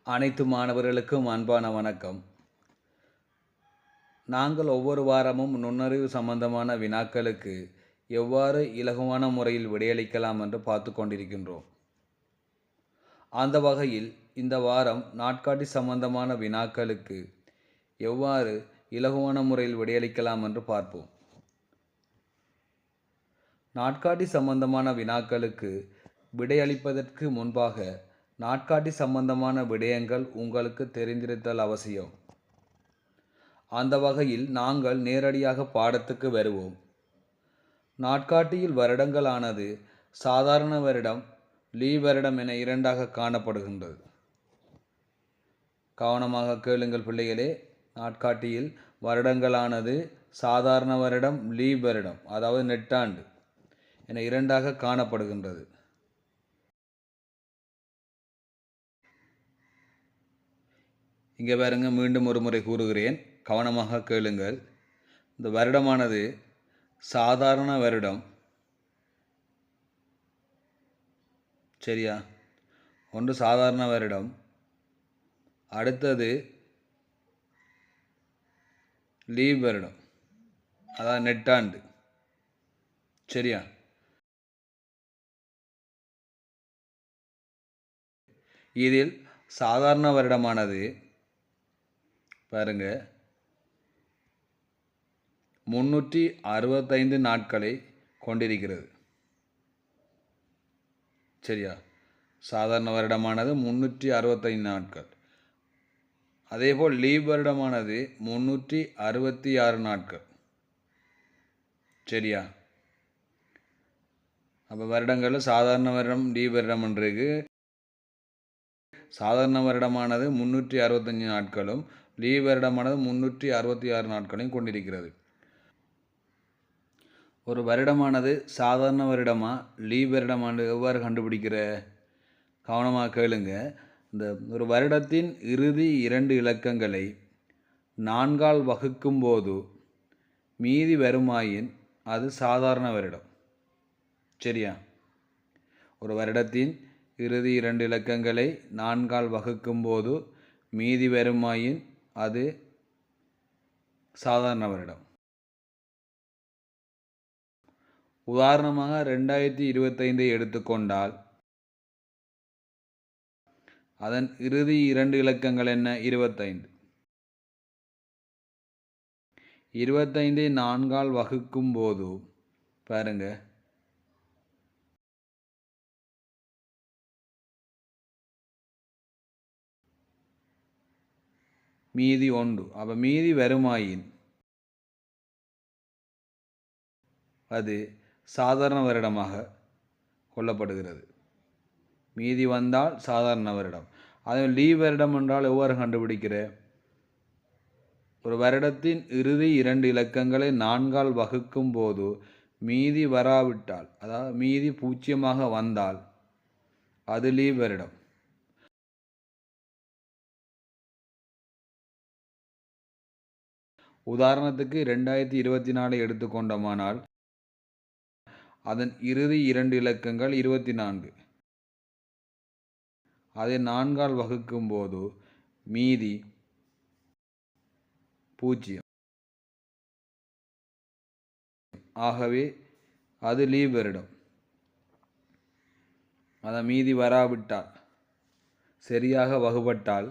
அனைத்து மாணவர்களுக்கும் அன்பான வணக்கம். நாங்கள் ஒவ்வொரு வாரமும் நுண்ணறிவு சம்பந்தமான வினாக்களுக்கு எவ்வாறு இலகுவான முறையில் விடையளிக்கலாம் என்று பார்த்து கொண்டிருக்கின்றோம். அந்த வகையில் இந்த வாரம் நாட்காட்டி சம்பந்தமான வினாக்களுக்கு எவ்வாறு இலகுவான முறையில் விடையளிக்கலாம் என்று பார்ப்போம். நாட்காட்டி சம்பந்தமான வினாக்களுக்கு விடையளிப்பதற்கு முன்பாக நாட்காட்டி சம்பந்தமான விடயங்கள் உங்களுக்கு தெரிந்திருத்தல் அவசியம். அந்த வகையில் நாங்கள் நேரடியாக பாடத்துக்கு வருவோம். நாட்காட்டியில் வருடங்களானது சாதாரண வருடம், லீவ் வருடம் என இரண்டாக காணப்படுகின்றது. கவனமாக கேளுங்கள் பிள்ளைகளே. நாட்காட்டியில் வருடங்களானது சாதாரண வருடம், லீவ் வருடம் அதாவது நெட்டாண்டு என இரண்டாக காணப்படுகின்றது. இங்கே பாருங்க, மீண்டும் ஒரு முறை கூறுகிறேன், கவனமாக கேளுங்கள். இந்த வருடமானது சாதாரண வருடம், சரியா? ஒன்று சாதாரண வருடம், அடுத்தது லீவ் வருடம் அதாவது நெட்டாண்டு, சரியா? இதில் சாதாரண வருடமானது பாருங்க 365 நாட்களை கொண்டிருக்கிறது, சரியா? சாதாரண வருடமானது 365 நாட்கள். அதேபோல் லீவ் வருடமானது 366 நாட்கள், சரியா? அப்போ வருடங்களில் சாதாரண வருடம், லீவ் வருடம் இருக்கு. சாதாரண வருடமானது 365 நாட்களும், லீவ் வருடமானது 366 நாட்களையும் கொண்டிருக்கிறது. ஒரு வருடமானது சாதாரண வருடமா லீவ் வருடமானது எவ்வாறு கண்டுபிடிக்கிற? கவனமாக கேளுங்க. இந்த ஒரு வருடத்தின் இறுதி 2 இலக்கங்களை 4ஆல் வகுக்கும் போது மீதி வருமாயின் அது சாதாரண வருடம், சரியா? ஒரு வருடத்தின் இறுதி 2 இலக்கங்களை 4ஆல் வகுக்கும் போது மீதி வருமாயின் அது சாதாரண வருடம். உதாரணமாக 2025 எடுத்துக்கொண்டால் அதன் இறுதி 2 இலக்கங்கள் என்ன? 25. 25ஐ 4ஆல் வகுக்கும் போது பாருங்க மீதி 1. அப்போ மீதி வருமாயின் அது சாதாரண வருடமாக கொள்ளப்படுகிறது. மீதி வந்தால் சாதாரண வருடம். அதே லீவ் வருடம் என்றால் எவ்வாறு கண்டுபிடிக்கிற? ஒரு வருடத்தின் இறுதி 2 இலக்கங்களை 4ஆல் வகுக்கும் போது மீதி வராவிட்டால், அதாவது மீதி 0 வந்தால் அது லீவ் வருடம். உதாரணத்துக்கு 2024 எடுத்துக்கொண்டோமானால் அதன் இறுதி 2 இலக்கங்கள் 24. அதை 4ஆல் வகுக்கும் போது மீதி 0. ஆகவே அது லீவ் வருடம். அதை மீதி வராவிட்டால், சரியாக வகுப்பட்டால்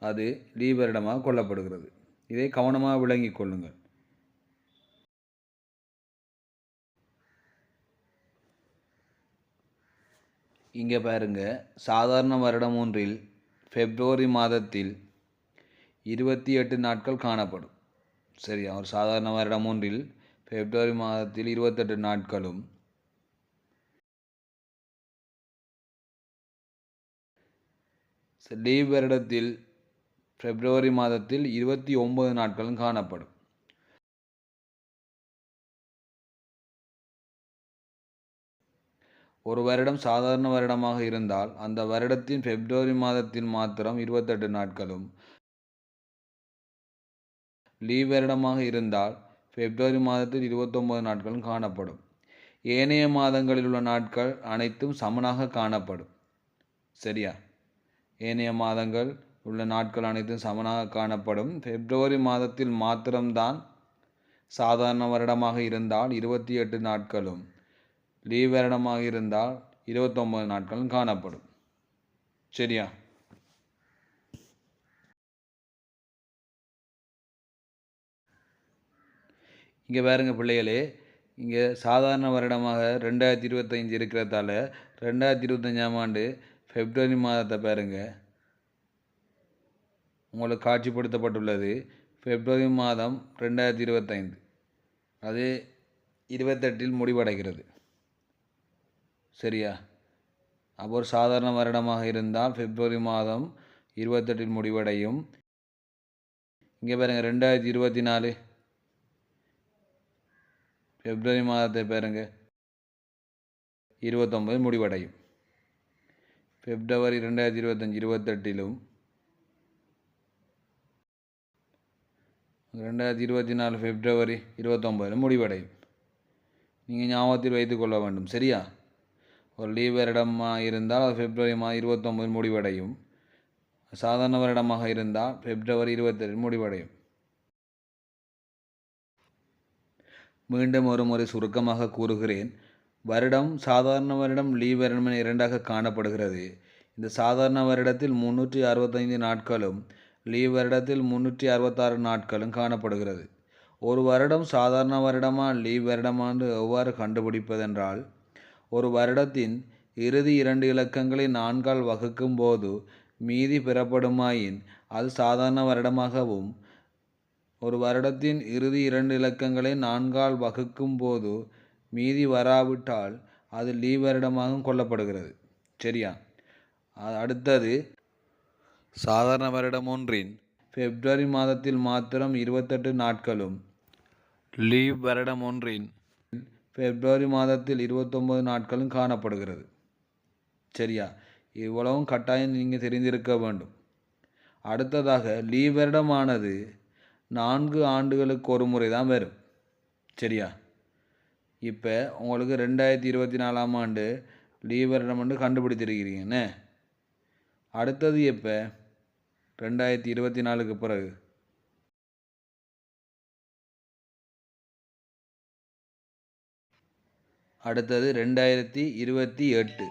அது லீவ் வருடமாக கொள்ளப்படுகிறது. இதை கவனமாக விளங்கிக் கொள்ளுங்கள். இங்கே பாருங்க, சாதாரண வருடம் ஒன்றில் பிப்ரவரி மாதத்தில் 28 நாட்கள் காணப்படும், சரியா? ஒரு சாதாரண வருடம் ஒன்றில் பிப்ரவரி மாதத்தில் 28 நாட்களும், லீவ் வருடத்தில் பிப்ரவரி மாதத்தில் 29 நாட்களும் காணப்படும். ஒரு வருடம் சாதாரண வருடமாக இருந்தால் அந்த வருடத்தின் பிப்ரவரி மாதத்தில் மாத்திரம் 28 நாட்களும், லீவ் வருடமாக இருந்தால் பிப்ரவரி மாதத்தில் 29 நாட்களும் காணப்படும். ஏனைய மாதங்களில் உள்ள நாட்கள் அனைத்தும் சமனாக காணப்படும், சரியா? ஏனைய மாதங்கள் உள்ள நாட்கள் அனைத்தும் சமனாக காணப்படும். பிப்ரவரி மாதத்தில் மாத்திரம்தான் சாதாரண வருடமாக இருந்தால் 28 நாட்களும், லீவ் வருடமாக இருந்தால் 29 நாட்களும் காணப்படும். சரியா? இங்கே பாருங்க பிள்ளைகளே, இங்கே சாதாரண வருடமாக 2025 இருக்கிறதால 2025ஆம் ஆண்டு பிப்ரவரி மாதத்தை பாருங்க உங்களுக்கு காட்சிப்படுத்தப்பட்டுள்ளது. பிப்ரவரி மாதம் 2025 அது 28 முடிவடைகிறது. சரியா? அப்போ ஒரு சாதாரண வருடமாக இருந்தால் பிப்ரவரி மாதம் 28 முடிவடையும். இங்கே பாருங்க 2024 பிப்ரவரி மாதத்தை பாருங்க 29 முடிவடையும். பிப்ரவரி 2025 28லும் 2024 பிப்ரவரி 29 முடிவடையும். நீங்கள் ஞாபகத்தில் வைத்துக்கொள்ள வேண்டும். சரியா? ஒரு லீவ் வருடமாக இருந்தால் அது பிப்ரவரி மாதம் 29 முடிவடையும். சாதாரண வருடமாக இருந்தால் பிப்ரவரி 28 முடிவடையும். மீண்டும் ஒரு முறை சுருக்கமாக கூறுகிறேன். வருடம் சாதாரண வருடம், லீவ் வருடம் என இரண்டாக காணப்படுகிறது. இந்த சாதாரண வருடத்தில் 365 நாட்களும், லீவ் வருடத்தில் 366 நாட்களும் காணப்படுகிறது. ஒரு வருடம் சாதாரண வருடமா லீவ் வருடமாண்டு எவ்வாறு கண்டுபிடிப்பதென்றால், ஒரு வருடத்தின் இறுதி 2 இலக்கங்களை 4ஆல் வகுக்கும் போது மீதி பெறப்படுமாயின் அது சாதாரண வருடமாகவும், ஒரு வருடத்தின் இறுதி 2 இலக்கங்களை 4ஆல் வகுக்கும் போது மீதி வராவிட்டால் அது லீவ் வருடமாகவும் கொள்ளப்படுகிறது. சரியா? அடுத்தது, சாதாரண வருடம் ஒன்றின் பிப்ரவரி மாதத்தில் மாத்திரம் 28 நாட்களும், லீவ் வருடம் ஒன்றின் பிப்ரவரி மாதத்தில் 29 நாட்களும் காணப்படுகிறது. சரியா? இவ்வளவும் கட்டாயம் நீங்கள் தெரிந்திருக்க வேண்டும். அடுத்ததாக, லீவ் வருடமானது 4 ஆண்டுகளுக்கு ஒரு முறை தான் வரும். சரியா? இப்போ உங்களுக்கு 2024ஆம் ஆண்டு லீவ் வருடம் வந்து கண்டுபிடித்திருக்கிறீங்கன்னு. அடுத்தது எப்போ? 2024க்கு பிறகு அடுத்தது 2028,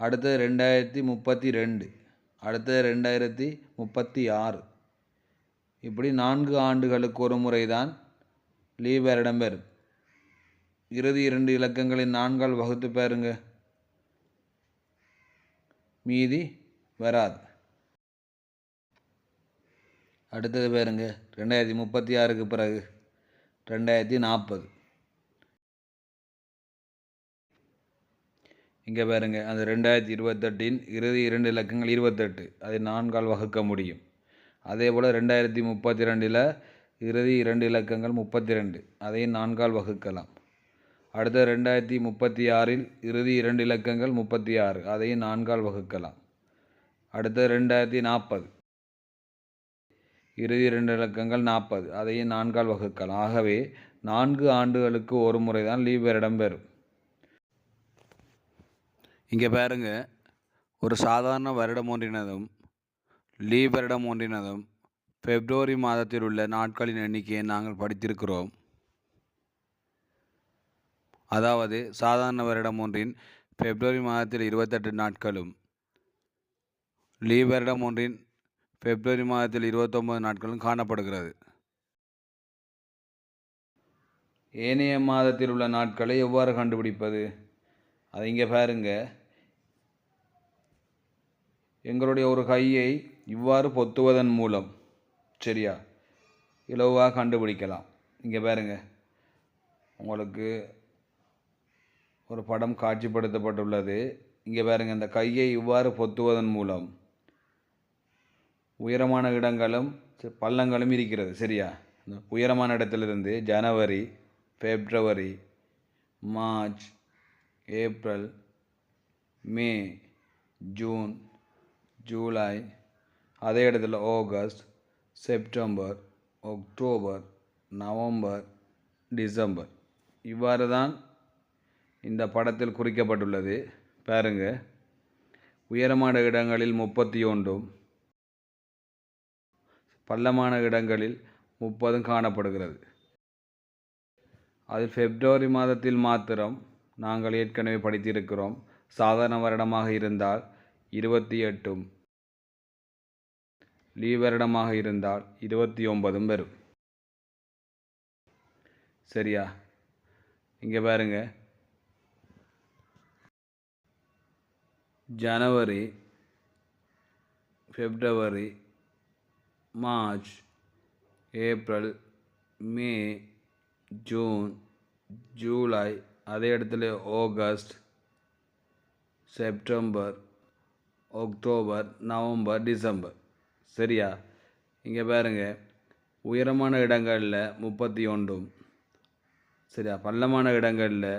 அடுத்தது 2032, அடுத்தது 2036. இப்படி 4 ஆண்டுகளுக்கு ஒரு முறை தான் லீவ் வருடம் வரும். இறுதி 2 இலக்கங்களை 4ஆல் வகுத்து பாருங்க, மீதி வராது. அடுத்தது பாருங்க 2036க்கு பிறகு 2040. இங்கே பாருங்க, அந்த 2028இன் இறுதி 2 இலக்கங்கள் 28, அதை 4ஆல் வகுக்க முடியும். அதே போல் 2032இல் இறுதி 2 இலக்கங்கள் 32, அதையும் 4ஆல் வகுக்கலாம். அடுத்த 2036இல் இறுதி 2 இலக்கங்கள் 36, அதையும் 4ஆல் வகுக்கலாம். அடுத்த 2040 இறுதி 2 இலக்கங்கள் 40, அதையும் 4ஆல் வகுக்கலாம். ஆகவே 4 ஆண்டுகளுக்கு ஒரு முறை தான் லீவ் வருடம் பெறும். இங்கே பாருங்க, ஒரு சாதாரண வருடம் ஒன்றினதும் லீவ் வருடம் ஒன்றினதும் பிப்ரவரி மாதத்தில் உள்ள நாட்களின் எண்ணிக்கையை நாங்கள் படித்திருக்கிறோம். அதாவது சாதாரண வருடம் ஒன்றின் பிப்ரவரி மாதத்தில் 28 நாட்களும், லீவ் வருடம் ஒன்றின் பிப்ரவரி மாதத்தில் 29 நாட்களும் காணப்படுகிறது. ஏனைய மாதத்தில் உள்ள நாட்களை எவ்வாறு கண்டுபிடிப்பது? அது இங்கே பாருங்க, எங்களுடைய ஒரு கையை இவ்வாறு பொத்துவதன் மூலம் சரியா இலவாக கண்டுபிடிக்கலாம். இங்கே பாருங்க, உங்களுக்கு ஒரு படம் காட்சிப்படுத்தப்பட்டுள்ளது. இங்கே பாருங்க, இந்த கையை இவ்வாறு பொத்துவதன் மூலம் உயரமான இடங்களும் பள்ளங்களும் இருக்கிறது. சரியா? உயரமான இடத்திலிருந்து ஜனவரி, பிப்ரவரி, மார்ச், ஏப்ரல், மே, ஜூன், ஜூலை, அதே இடத்துல August, September, October, November, December, இவ்வாறு தான் இந்த படத்தில் குறிக்கப்பட்டுள்ளது. பாருங்க, உயரமான இடங்களில் 31, பள்ளமான இடங்களில் 30 காணப்படுகிறது. அது பிப்ரவரி மாதத்தில் மாத்திரம் நாங்கள் ஏற்கனவே படித்திருக்கிறோம். சாதாரண வருடமாக இருந்தால் 28, லீவ் வருடமாக இருந்தால் 29 வரும். சரியா? இங்கே பாருங்க, ஜனவரி, பிப்ரவரி, மார்ச், ஏப்ரல், மே, ஜூன், ஜூலை, அதே இடத்துல August, September, October, November, December. சரியா? இங்கே பாருங்க, உயரமான இடங்களில் 31, சரியா, பள்ளமான இடங்களில்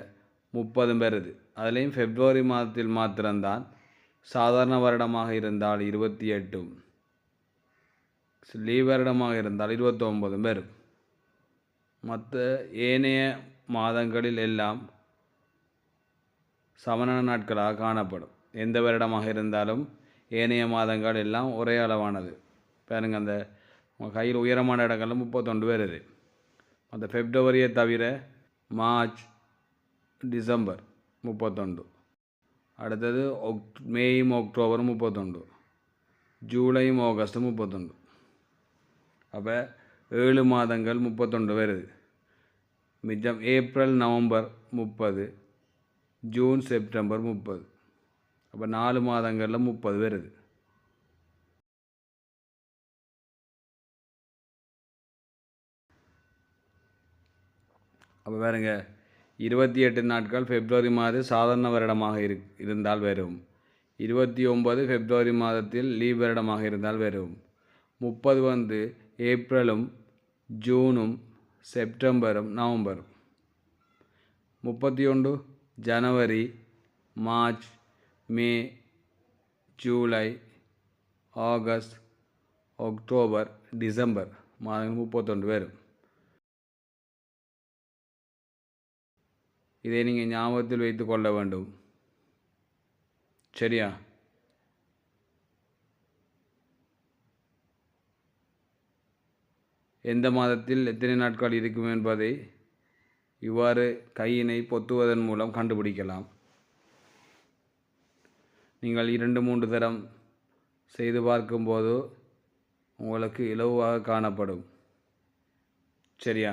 30 வருது. அதுலேயும் பிப்ரவரி மாதத்தில் மாத்திரம்தான் சாதாரண வருடமாக இருந்தால் 28, லீவ் வருடமாக இருந்தால் 29 வரும். மற்ற ஏனைய மாதங்களில் எல்லாம் சமனான நாட்களாக காணப்படும். எந்த வருடமாக இருந்தாலும் ஏனைய மாதங்கள் எல்லாம் ஒரே அளவானது. பாருங்க, அந்த கையில் உயரமான இடங்களில் 31 வருது. அந்த பிப்ரவரியை தவிர மார்ச், டிசம்பர் 31, அடுத்தது மேயும் அக்டோபரும் 31, ஜூலையும் ஆகஸ்டும் 31. அப்போ 7 மாதங்கள் 31 வருது. மிச்சம் ஏப்ரல், நவம்பர் 30, ஜூன், செப்டம்பர் 30. அப்போ 4 மாதங்களில் 30 வருது. அப்போ பாருங்க, 28 நாட்கள் பிப்ரவரி மாதம் சாதாரண வருடமாக இருந்தால் வரும். 29 பிப்ரவரி மாதத்தில் லீவ் வருடமாக இருந்தால் வரும். 30 ஏப்ரலும் ஜூனும் செப்டம்பரும் நவம்பரும். 31 ஜனவரி, மார்ச், மே, ஜூலை, ஆகஸ்ட், அக்டோபர், டிசம்பர் மாதங்கள் 31 வரும். இதை நீங்கள் ஞாபகத்தில் வைத்து கொள்ள வேண்டும். சரியா? எந்த மாதத்தில் எத்தனை நாட்கள் இருக்கும் என்பதை இவ்வாறு கையினை பொத்துவதன் மூலம் கண்டுபிடிக்கலாம். நீங்கள் 2-3 தரம் செய்து பார்க்கும்போது உங்களுக்கு இலகுவாக காணப்படும். சரியா?